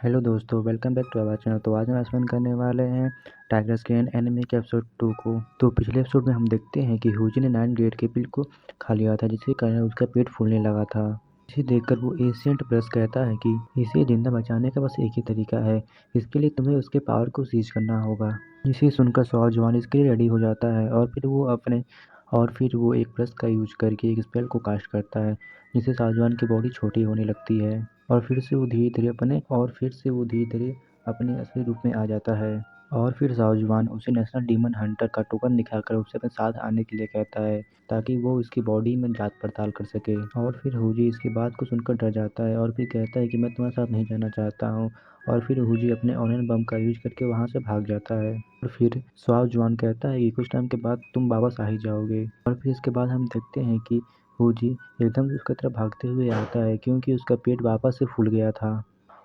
Hello दोस्तों, welcome back to our channel. तो आज हम एक्सप्लेन करने वाले हैं टाइगर स्किन एनिमे के एपिसोड 2 को। तो पिछले एपिसोड में हम देखते हैं कि हुजी ने 9 ग्रेड के पिल को खा लिया था, जिसके कारण उसका पेट फूलने लगा था। इसे देखकर वो एशियंट प्रेस कहता है कि इसे जिंदा बचाने का बस एक ही तरीका है, इसके लिए तुम्हें उसके पावर को सीज करना होगा। इसे सुनकर सौ जवान इसके लिए रेडी हो जाता है और फिर वो एक ब्रश का यूज करके एक स्पेल को कास्ट करता है, जिससे साजवान की बॉडी छोटी होने लगती है और फिर से वो धीरे धीरे अपने असली रूप में आ जाता है। और फिर साजवान उसे नेशनल डीमन हंटर का टोकन दिखाकर उससे अपने साथ आने के लिए कहता है, ताकि वो उसकी बॉडी में जांच पड़ताल कर सके। और फिर हुजी इसकी बात को सुनकर डर जाता है और फिर कहता है कि मैं तुम्हारे साथ नहीं जाना चाहता हूँ। और फिर हुजी अपने ऑनियन बम का यूज करके वहाँ से भाग जाता है। और फिर साजवान कहता है कि कुछ टाइम के बाद तुम वापस आ ही जाओगे। और फिर इसके बाद हम देखते हैं कि हुजी एकदम से उसकी तरफ भागते हुए आता है, क्योंकि उसका पेट वापस से फूल गया था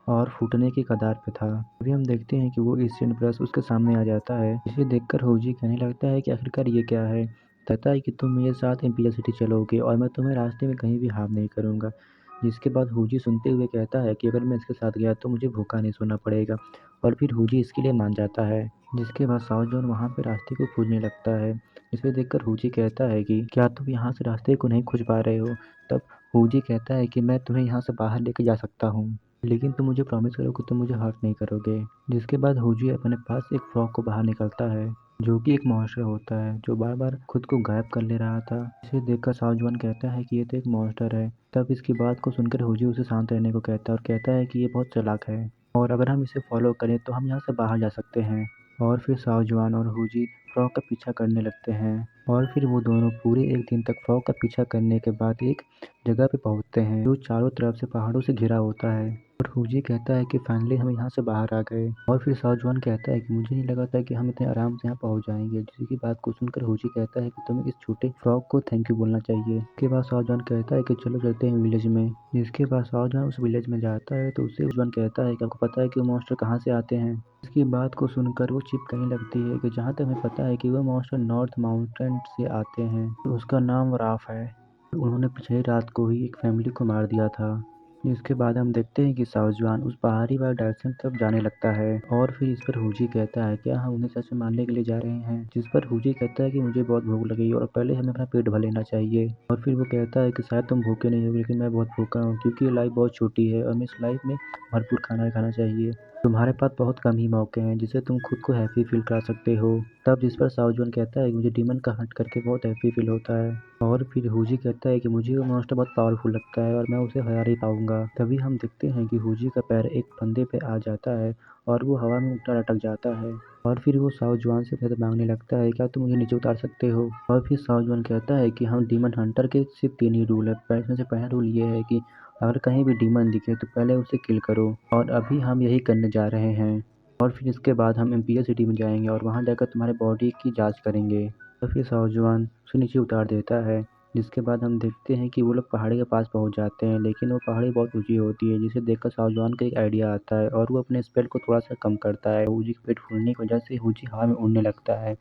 और फूटने की कगार पे था। अभी हम देखते हैं कि वो एशियन प्रेस उसके सामने आ जाता है। इसे देखकर होजी कहने लगता है कि आखिरकार ये क्या है। कहता है कि तुम मेरे साथ इम्पीरियल सिटी चलोगे और मैं तुम्हें रास्ते में कहीं भी हार्म नहीं करूँगा। जिसके बाद हुजी सुनते हुए कहता है कि अगर मैं इसके साथ गया तो मुझे भूखा नहीं सोना पड़ेगा। और फिर हुजी इसके लिए मान जाता है। जिसके बाद साओजोन वहाँ पे रास्ते को खोजने लगता है। इसे देखकर हुजी कहता है कि क्या तुम यहाँ से रास्ते को नहीं खोज पा रहे हो। तब हुजी कहता है कि मैं तुम्हें यहाँ से बाहर लेके जा सकता हूँ, लेकिन तुम मुझे प्रॉमिस करो कि तुम मुझे हर्ट नहीं करोगे। जिसके बाद हुजी अपने पास एक फ्रॉग को बाहर निकलता है, जो कि एक मॉन्स्टर होता है जो बार बार खुद को गायब कर ले रहा था। इसे देखकर साउजवान कहता है कि ये तो एक मॉन्स्टर है। तब इसकी बात को सुनकर हुजी उसे शांत रहने को कहता है और कहता है कि ये बहुत चालाक है और अगर हम इसे फॉलो करें तो हम यहाँ से बाहर जा सकते हैं। और फिर साउजवान और हुजी फ्रॉग का पीछा करने लगते हैं और फिर वो दोनों पूरे एक दिन तक फ्रॉग का पीछा करने के बाद एक जगह पे पहुंचते हैं जो चारों तरफ से पहाड़ों से घिरा होता है। और हुजी कहता है कि फाइनली हम यहाँ से बाहर आ गए। और फिर साउजवान कहता है कि मुझे नहीं लगा था कि हम इतने आराम से यहाँ पहुँच जाएंगे। जिसकी बात को सुनकर हुजी कहता है कि तुम्हें इस छोटे फ्रॉग को थैंक यू बोलना चाहिए। इसके बाद साउजवान कहता है कि चलो चलते हैं विलेज में। जिसके बाद साउजवान उस विलेज में जाता है तो उससे साउजवान कहता है कि आपको पता है कि वो मॉन्स्टर कहाँ से आते हैं। इसकी बात को सुनकर वो चिप कहने लगती है कि जहाँ तक हमें पता है कि वो मॉन्स्टर नॉर्थ माउंटेन से आते हैं, तो उसका नाम राफ है। उन्होंने पिछली रात को ही एक फैमिली को मार दिया था। इसके बाद हम देखते हैं कि साउजवान उस पहाड़ी वाले डायरेक्शन की तरफ जाने लगता है और फिर इस पर हुजी कहता है क्या हम उन्हें सच में मारने के लिए जा रहे हैं। जिस पर हुजी कहता है कि मुझे बहुत भूख लगी और पहले हमें अपना पेट भर लेना चाहिए। और फिर वो कहता है कि शायद तुम भूखे नहीं हो, लेकिन मैं बहुत भूखा हूँ, क्योंकि ये लाइफ बहुत छोटी है और मैं इस लाइफ में भरपूर खाना खाना चाहिए। तुम्हारे पास बहुत कम ही मौके हैं जिससे तुम खुद को हैप्पी फील करा सकते हो। तब जिस पर साउजवान कहता है कि मुझे डीमन का हंट करके बहुत हैप्पी फील होता है। और फिर हुजी कहता है कि मुझे वो मॉन्स्टर बहुत पावरफुल लगता है और मैं उसे हरा नहीं पाऊंगा। तभी हम देखते हैं कि हुजी का पैर एक फंदे पे आ जाता है और वो हवा में उल्टा लटक जाता है। और फिर वो साउजवान से मदद मांगने लगता है, क्या तुम मुझे नीचे उतार सकते हो। और फिर साउजवान कहता है कि हम डीमन हंटर के सिर्फ 3 ही रूल है। इसमें से पहला रूल ये है कि अगर कहीं भी डीमन दिखे तो पहले उसे किल करो, और अभी हम यही करने जा रहे हैं। और फिर इसके बाद हम इम्पीरियल सिटी में जाएंगे और वहाँ जाकर तुम्हारे बॉडी की जांच करेंगे। तो फिर साउजवान उसे नीचे उतार देता है। जिसके बाद हम देखते हैं कि वो लोग पहाड़ी के पास पहुंच जाते हैं, लेकिन वो पहाड़ी बहुत ऊंची होती है, जिसे देखकर साउजवान को एक आइडिया आता है और वो अपने स्पेल को थोड़ा सा कम करता है। हुजी के पेट फूलने की वजह से हुजी हवा में उड़ने लगता है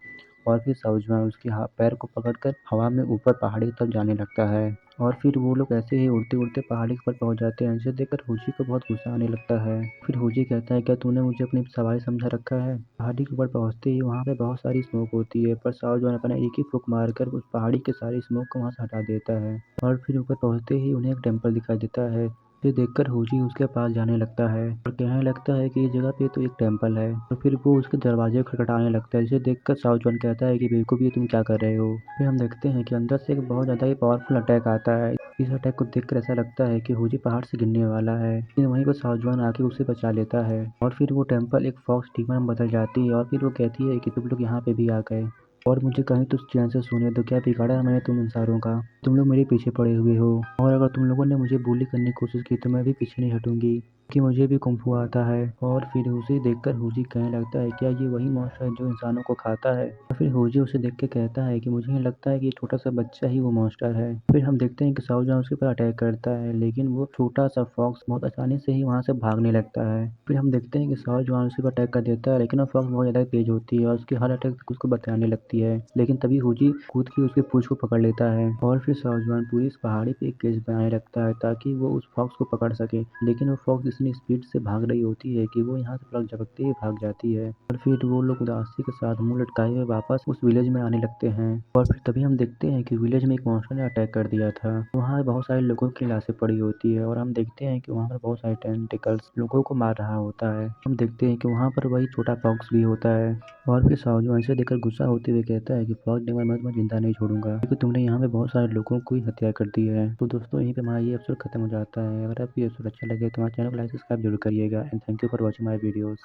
और फिर साउजवान उसके पैर को पकड़कर हवा में ऊपर पहाड़ी की तरफ जाने लगता है। और फिर वो लोग ऐसे ही उड़ते उड़ते पहाड़ी के ऊपर पहुंच जाते हैं, जिसे देखकर हुजी को बहुत गुस्सा आने लगता है। फिर हुजी कहता है क्या तूने मुझे अपनी सवारी समझा रखा है। पहाड़ी के ऊपर पहुंचते ही वहाँ पे बहुत सारी स्मोक होती है, पर साउजवान अपना एक ही फूंक मारकर उस पहाड़ी के सारी स्मोक को वहाँ से हटा देता है। और फिर ऊपर पहुंचते ही उन्हें एक टेम्पल दिखाई देता है। इसे देखकर हुजी उसके पास जाने लगता है और कहने लगता है कि इस जगह पे तो एक टेम्पल है। और फिर वो उसके दरवाजे को खटखटाने लगता है, जिसे देखकर साउजवान कहता है कि बेवकूफ ये तुम क्या कर रहे हो। फिर हम देखते हैं कि अंदर से एक बहुत ज़्यादा ही पावरफुल अटैक आता है। इस अटैक को देखकर ऐसा लगता है कि हुजी पहाड़ से गिरने वाला है, लेकिन वहीं पर साउजवान आके उसे बचा लेता है। और फिर वो टेम्पल एक फॉक्स डीमन में बदल जाती है और फिर वो कहती है कि तुम लोग यहाँ पे भी आ गए और मुझे कहीं तो चैन से सोने दो। क्या बिगाड़ा है मैंने तुम इंसानों का, तुम लोग मेरे पीछे पड़े हुए हो और अगर तुम लोगों ने मुझे bully करने की कोशिश की तो मैं भी पीछे नहीं हटूंगी, कि मुझे भी कुंफू आता है। और फिर उसे देखकर हुजी कहने लगता है क्या ये वही मॉन्स्टर है जो इंसानों को खाता है। और फिर हुजी उसे देख के कहता है कि मुझे नहीं लगता है कि ये छोटा सा बच्चा ही वो मॉन्स्टर है। फिर हम देखते हैं कि साउजवान उसके ऊपर अटैक करता है, लेकिन वो छोटा सा फॉक्स बहुत आसानी से ही वहाँ से भागने लगता है। फिर हम देखते हैं कि साउजवान उसके ऊपर अटैक कर देता है, लेकिन वो फॉक्स बहुत ज़्यादा तेज होती है और उसके हर अटैक तक उसको बचाने लगती है। लेकिन तभी हुजी कूद के उसके पूंछ को पकड़ लेता है और फिर साउजवान पूरी इस पहाड़ी पे एक केज बनाने लगता है ताकि वो उस फॉक्स को पकड़ सके, लेकिन वो फॉक्स इतनी स्पीड से भाग रही होती है कि वो यहाँ से पलक झपकते ही भाग जाती है और फिर वो लोग उदासी के साथ मुंह लटकाए हुए वापस उस विलेज में आने लगते हैं। और फिर तभी हम देखते हैं कि विलेज में एक मॉन्स्टर ने अटैक कर दिया था। वहाँ बहुत सारे लोगों की लाशें पड़ी होती है और हम देखते हैं कि वहाँ पर बहुत सारे टेंटिकल्स लोगों को मार रहा होता है। हम देखते हैं कि वहाँ पर वही छोटा फॉक्स भी होता है और फिर साओ ऐसे देखकर गुस्सा होते हुए कहता है कि फॉक्स ने मैं तुम्हें जिंदा नहीं छोड़ूंगा क्योंकि तुमने यहाँ पे बहुत सारे लोगों की हत्या कर दी है। तो दोस्तों यहीं पे हमारा ये एपिसोड खत्म हो जाता है। अगर आपको ये एपिसोड अच्छा लगे तो हमारे चैनल को लाइक सब्सक्राइब जरूर करिएगा and thank you for watching my videos.